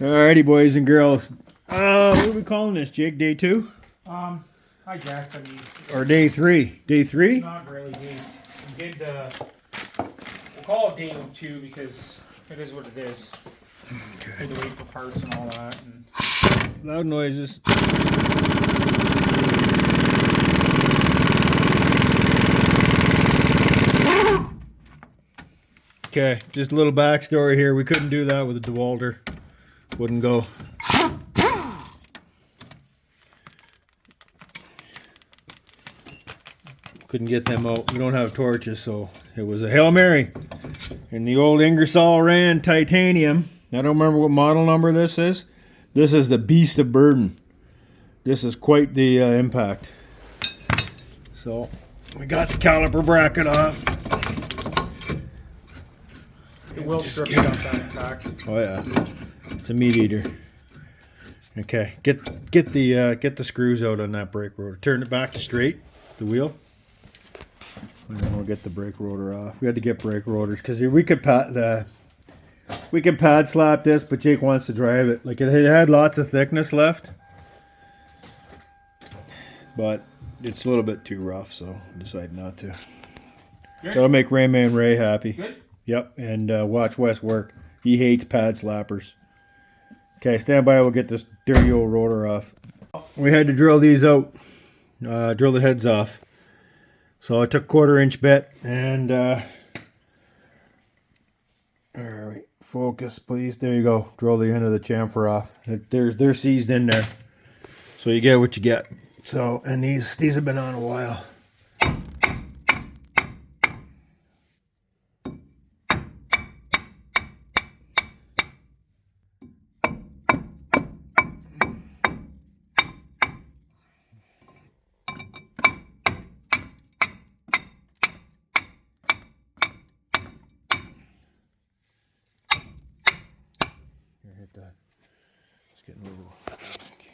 Alrighty, boys and girls. What are we calling this, Jake? Day 2? I guess. I mean, or day 3? Day 3? Not really. We'll call it day 2 because it is what it is. Okay. We had to wait for parts and all that. And loud noises. Okay, just a little backstory here. We couldn't do that with a DeWalter. Wouldn't go. Couldn't get them out. We don't have torches, so it was a Hail Mary. And the old Ingersoll Rand titanium. I don't remember what model number this is. This is the Beast of Burden. This is quite the impact. So we got the caliper bracket off. it will strip it up that impact. Oh yeah, it's a meat eater. Okay, get the screws out on that brake rotor. Turn it back to straight, the wheel. And then we'll get the brake rotor off. We had to get brake rotors because we could pad slap this, but Jake wants to drive it. Like it had lots of thickness left, but it's a little bit too rough, so I decided not to. Good. That'll make Rayman Ray happy. Good. Yep, and watch Wes work. He hates pad slappers. Okay, stand by. We'll get this dirty old rotor off. We had to drill these out, drill the heads off. So I took 1/4 inch bit and all right, focus please. There you go. Drill the end of the chamfer off. They're seized in there, so you get what you get. So, and these have been on a while. Hit that. It's getting a little. Okay.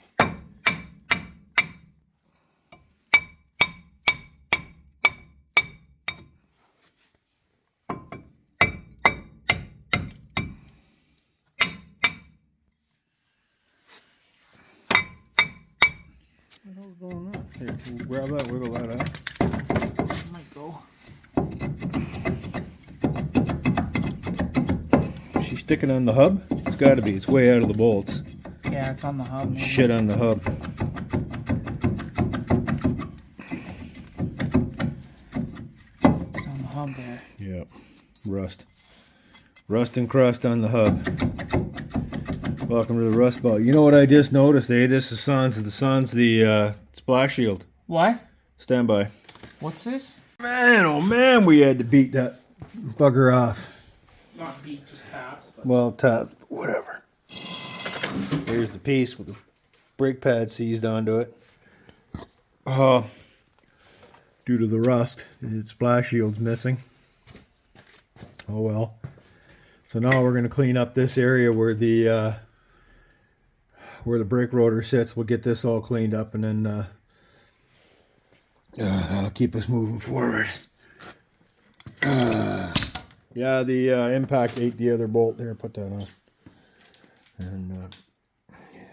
What the hell's going on? Here, we'll grab that, wiggle that out. It might go. She's sticking on the hub? It's got to be. It's way out of the bolts. Yeah, it's on the hub. Maybe. Shit on the hub. It's on the hub there. Yep. Rust. Rust and crust on the hub. Welcome to the Rust Belt. You know what I just noticed, eh? This is the splash shield. What? Stand by. What's this? Man, oh man, we had to beat that bugger off. Not beat, just taps. But... Well, taps, whatever. Here's the piece with the brake pad seized onto it. Due to the rust, the splash shield's missing. Oh well. So now we're going to clean up this area where the brake rotor sits. We'll get this all cleaned up, and then that'll keep us moving forward. Yeah, the impact ate the other bolt there. Put that on. And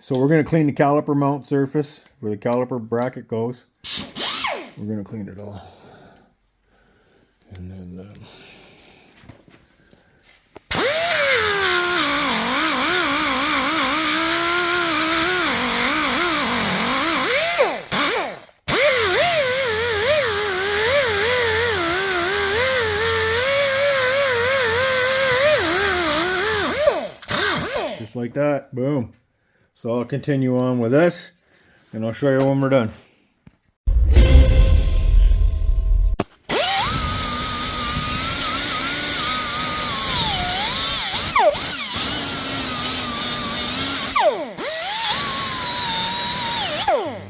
so we're going to clean the caliper mount surface where the caliper bracket goes. We're going to clean it all. And then... like that, boom. So I'll continue on with this, and I'll show you when we're done.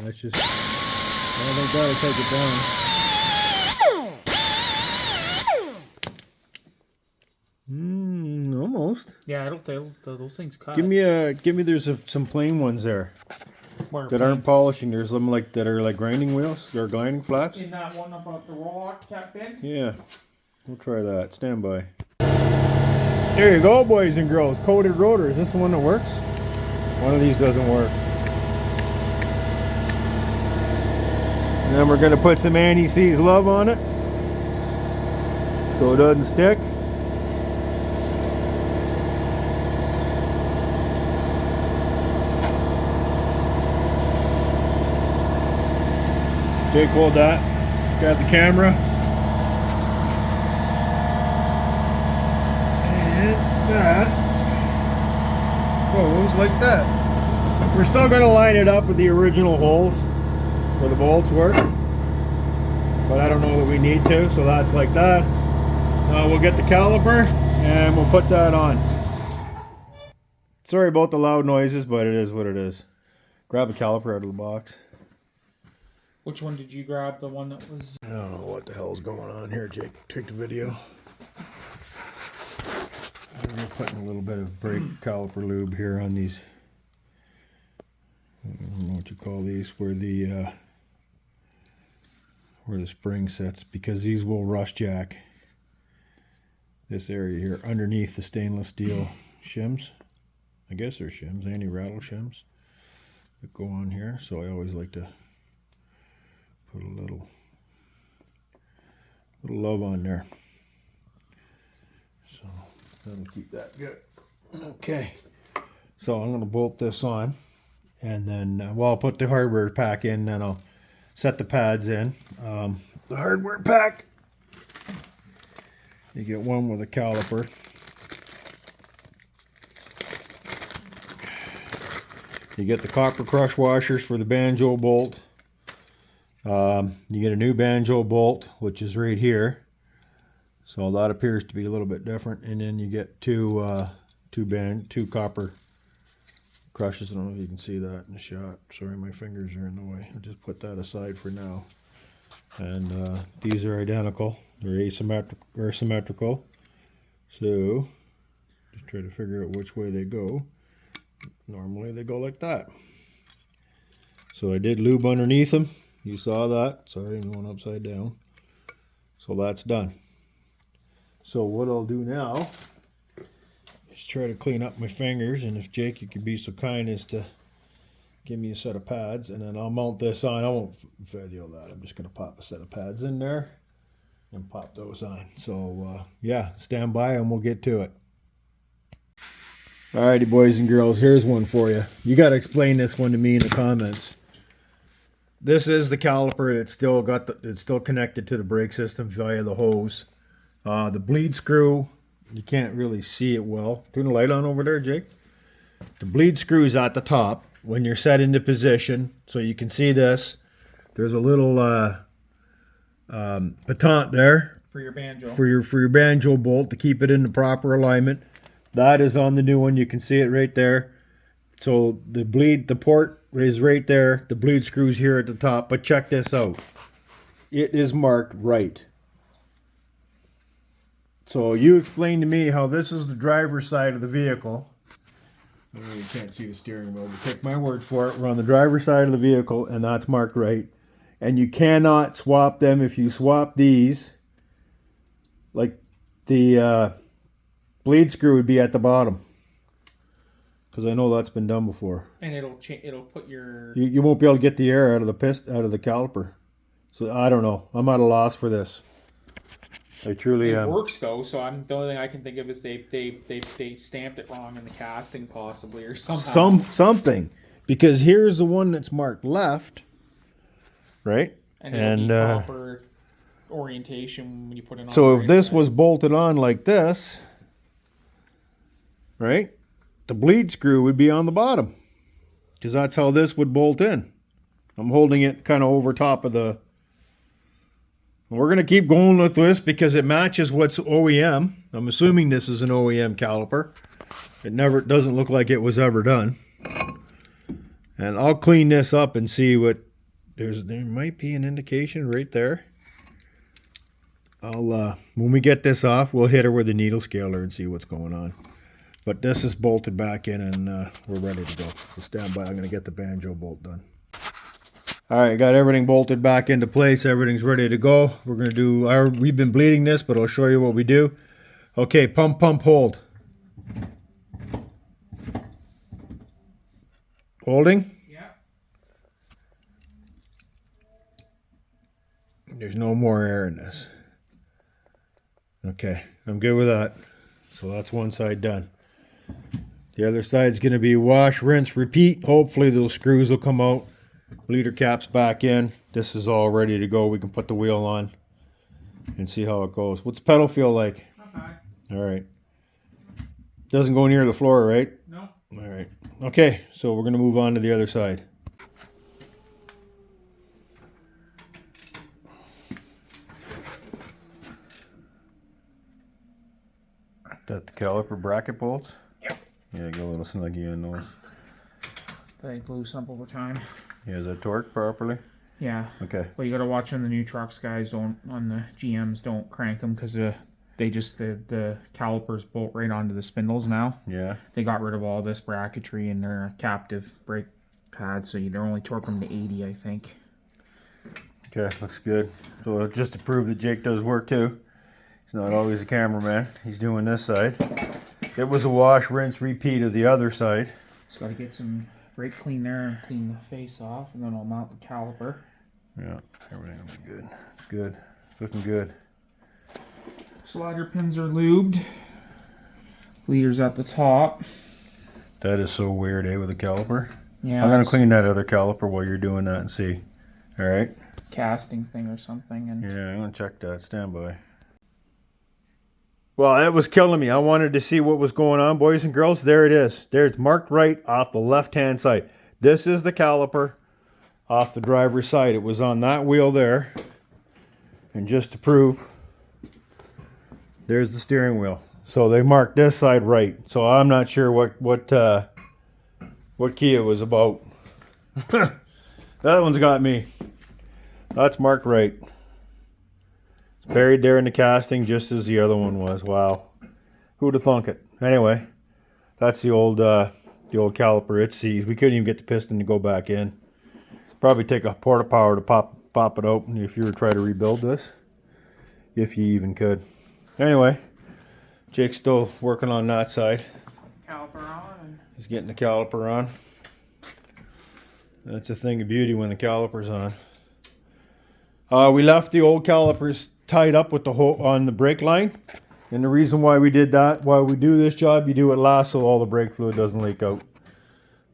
That's just, I think that'll take it down. Almost. Yeah, those things cut. Give me there's some plain ones there. Where that aren't polishing. There's some that are like grinding wheels. They're grinding flaps. In that one about the rock cap in? Yeah. We'll try that. Stand by. There you go, boys and girls. Coated rotors. Is this the one that works? One of these doesn't work. And then we're gonna put some anti-seize love on it so it doesn't stick. Jake, hold that. Got the camera. And that goes like that. We're still going to line it up with the original holes where the bolts were. But I don't know that we need to, so that's like that. Now we'll get the caliper and we'll put that on. Sorry about the loud noises, but it is what it is. Grab a caliper out of the box. Which one did you grab? The one that was... I don't know what the hell's going on here, Jake. Take the video. We're putting a little bit of brake caliper lube here on these. I don't know what you call these, where the spring sets, because these will rust jack this area here underneath the stainless steel shims. I guess they're shims, anti-rattle shims that go on here. So I always like to put a little love on there, so that'll keep that good. Okay, so I'm going to bolt this on, and then well, I'll put the hardware pack in, then I'll set the pads in. The hardware pack, you get one with a caliper. You get the copper crush washers for the banjo bolt. You get a new banjo bolt, which is right here. So that appears to be a little bit different. And then you get two copper crushes. I don't know if you can see that in the shot. Sorry, my fingers are in the way. I'll just put that aside for now. And these are identical. They're asymmetrical. So just try to figure out which way they go. Normally they go like that. So I did lube underneath them. You saw that. Sorry, I'm going upside down. So that's done. So what I'll do now is try to clean up my fingers, and if Jake, you could be so kind as to give me a set of pads, and then I'll mount this on. I won't video that. I'm just going to pop a set of pads in there and pop those on. So yeah, stand by and we'll get to it. Alrighty, boys and girls, here's one for you. You got to explain this one to me in the comments. This is the caliper. It's still connected to the brake system via the hose. The bleed screw, you can't really see it well. Turn the light on over there, Jake. The bleed screw is at the top when you're set into position, so you can see this. There's a little baton there For your banjo. for your banjo bolt to keep it in the proper alignment. That is on the new one. You can see it right there. So the port is right there. The bleed screw's here at the top. But check this out. It is marked right. So you explain to me how this is the driver's side of the vehicle. You can't see the steering wheel, but take my word for it. We're on the driver's side of the vehicle, and that's marked right. And you cannot swap them. If you swap these, like the bleed screw would be at the bottom. Because I know that's been done before. And it'll put your... You won't be able to get the air out of the caliper. So I don't know. I'm at a loss for this. I truly am. It works though, so the only thing I can think of is they stamped it wrong in the casting possibly, or somehow. Something. Because here's the one that's marked left. Right? And it'll be proper orientation when you put it on. So if this was bolted on like this, right? The bleed screw would be on the bottom, because that's how this would bolt in. I'm holding it kind of over top of the... We're going to keep going with this because it matches what's OEM. I'm assuming this is an OEM caliper. It doesn't look like it was ever done. And I'll clean this up and see what... There might be an indication right there. When we get this off, we'll hit her with a needle scaler and see what's going on. But this is bolted back in, and we're ready to go. So stand by. I'm going to get the banjo bolt done. All right, got everything bolted back into place. Everything's ready to go. We're going to do... We've been bleeding this, but I'll show you what we do. Okay, pump, hold. Holding? Yeah. There's no more air in this. Okay, I'm good with that. So that's one side done. The other side's going to be wash, rinse, repeat. Hopefully those screws will come out. Bleeder cap's back in. This is all ready to go. We can put the wheel on and see how it goes. What's the pedal feel like? Not bad. All right. Doesn't go near the floor, right? No. All right. Okay, so we're going to move on to the other side. That the caliper bracket bolts? Yep. Yeah, get a little snuggy on those. They loosen up over time. Yeah, is that torqued properly? Yeah. Okay. Well, you got to watch on the new trucks, guys. Don't on the GMs. Don't crank them because they just the calipers bolt right onto the spindles now. Yeah. They got rid of all this bracketry and they're a captive brake pad, so they're only torquing them to 80, I think. Okay, looks good. So just to prove that Jake does work too. He's not always a cameraman. He's doing this side. It was a wash, rinse, repeat of the other side. Just got to get some brake clean there and clean the face off, and then I'll mount the caliper. Yeah, everything will be good. It's good. It's looking good. Slider pins are lubed. Leaders at the top. That is so weird, eh, with a caliper? Yeah. I'm going to clean that other caliper while you're doing that and see. All right? Casting thing or something. And Yeah, I'm going to check that. Stand by. Well, it was killing me. I wanted to see what was going on, boys and girls. There it is. There it's marked right off the left-hand side. This is the caliper off the driver's side. It was on that wheel there. And just to prove, there's the steering wheel. So they marked this side right. So I'm not sure what Kia was about. That one's got me. That's marked right. Buried there in the casting just as the other one was. Wow. Who'd have thunk it? Anyway, that's the old caliper. It seized. We couldn't even get the piston to go back in. Probably take a porta power to pop it open if you were trying to rebuild this. If you even could. Anyway, Jake's still working on that side. caliper on. And He's getting the caliper on. That's a thing of beauty when the caliper's on. We left the old calipers tied up with the hole on the brake line, and the reason why we did that, while we do this job, you do it last so all the brake fluid doesn't leak out.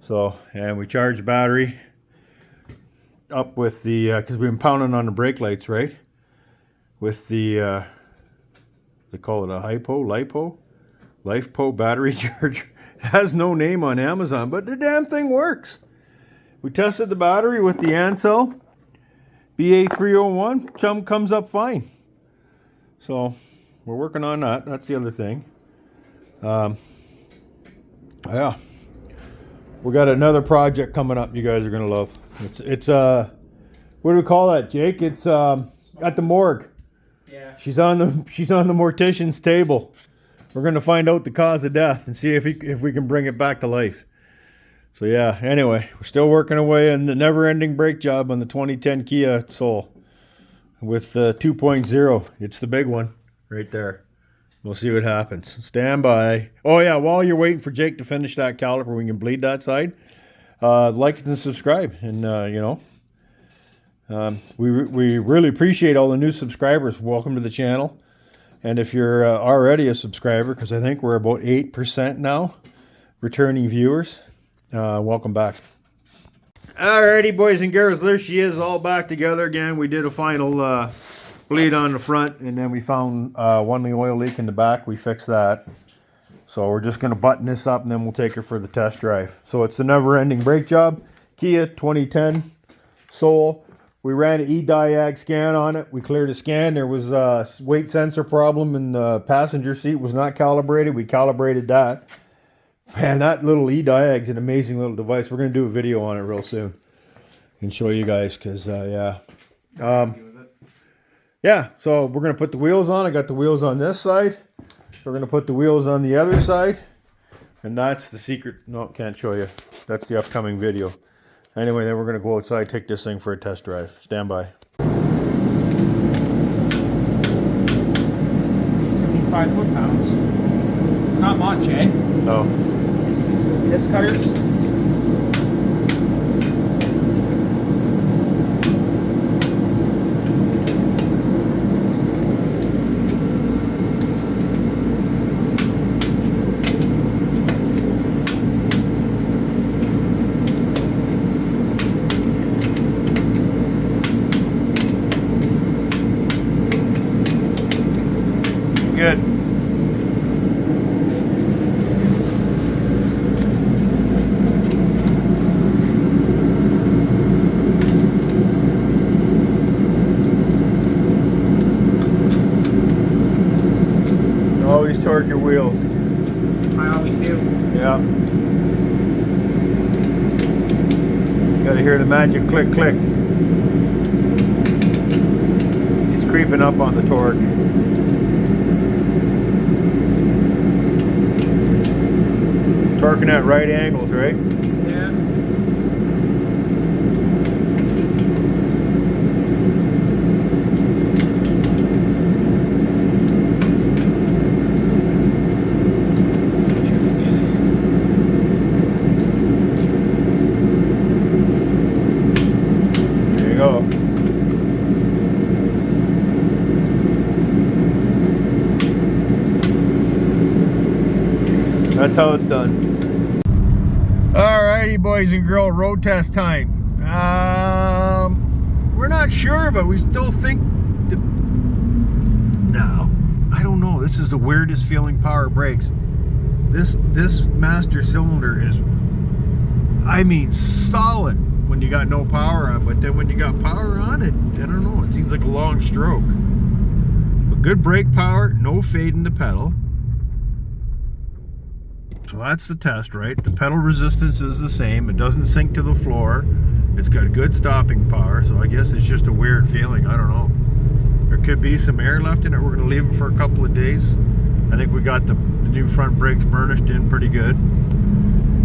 So, and we charge the battery up with the because we've been pounding on the brake lights, right? With the they call it a LiFePo battery charger. It has no name on Amazon, but the damn thing works. We tested the battery with the Ansel BA301. Chum comes up fine. So we're working on that. That's the other thing. Yeah. We got another project coming up you guys are going to love. It's what do we call that, Jake? It's at the morgue. yeah. She's on the mortician's table. We're going to find out the cause of death and see if we can bring it back to life. So yeah, anyway, we're still working away on the never-ending brake job on the 2010 Kia Soul with 2.0. It's the big one right there. We'll see what happens. Stand by. Oh yeah, while you're waiting for Jake to finish that caliper, we can bleed that side. Like and subscribe, and we really appreciate all the new subscribers. Welcome to the channel. And if you're already a subscriber, because I think we're about 8% now, returning viewers. Welcome back. Alrighty, boys and girls, there she is, all back together again. We did a final bleed on the front, and then we found one oil leak in the back. We fixed that. So we're just going to button this up, and then we'll take her for the test drive. So it's the never-ending brake job. Kia 2010 Soul. We ran an e-diag scan on it. We cleared a scan. There was a weight sensor problem, and the passenger seat was not calibrated. We calibrated that. Man, that little e-diag's an amazing little device. We're going to do a video on it real soon and show you guys because, yeah. Yeah, so we're going to put the wheels on. I got the wheels on this side. We're going to put the wheels on the other side. And that's the secret. No, can't show you. That's the upcoming video. Anyway, then we're going to go outside, take this thing for a test drive. Stand by. 75 foot-pounds. Not much, eh? No. Disc cutters. good. Always torque your wheels. I always do. Yeah. Gotta hear the magic click click. He's creeping up on the torque. Torquing at right angles, right? Yeah. There you go. That's how it's done. Alrighty, boys and girls, road test time. We're not sure, but we still think that... No, I don't know. This is the weirdest feeling power brakes. This master cylinder is, I mean, solid when you got no power on, but then when you got power on it, I don't know, it seems like a long stroke. But good brake power, no fade in the pedal. So that's the test, right? The pedal resistance is the same. It doesn't sink to the floor. It's got good stopping power, so I guess it's just a weird feeling. I don't know. There could be some air left in it. We're going to leave it for a couple of days. I think we got the new front brakes burnished in pretty good.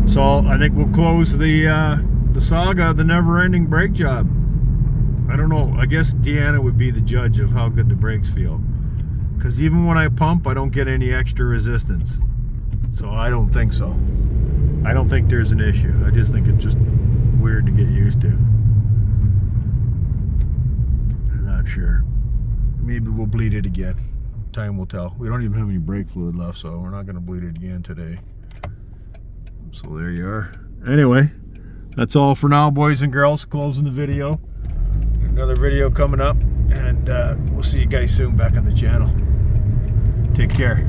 So I think we'll close the saga of the never-ending brake job. I don't know. I guess Deanna would be the judge of how good the brakes feel. Because even when I pump, I don't get any extra resistance. So I don't think so. I don't think there's an issue. I just think it's just weird to get used to. I'm not sure. Maybe we'll bleed it again. Time will tell. We don't even have any brake fluid left, so we're not going to bleed it again today. So there you are. Anyway, that's all for now, boys and girls. Closing the video. Another video coming up, and we'll see you guys soon back on the channel. Take care.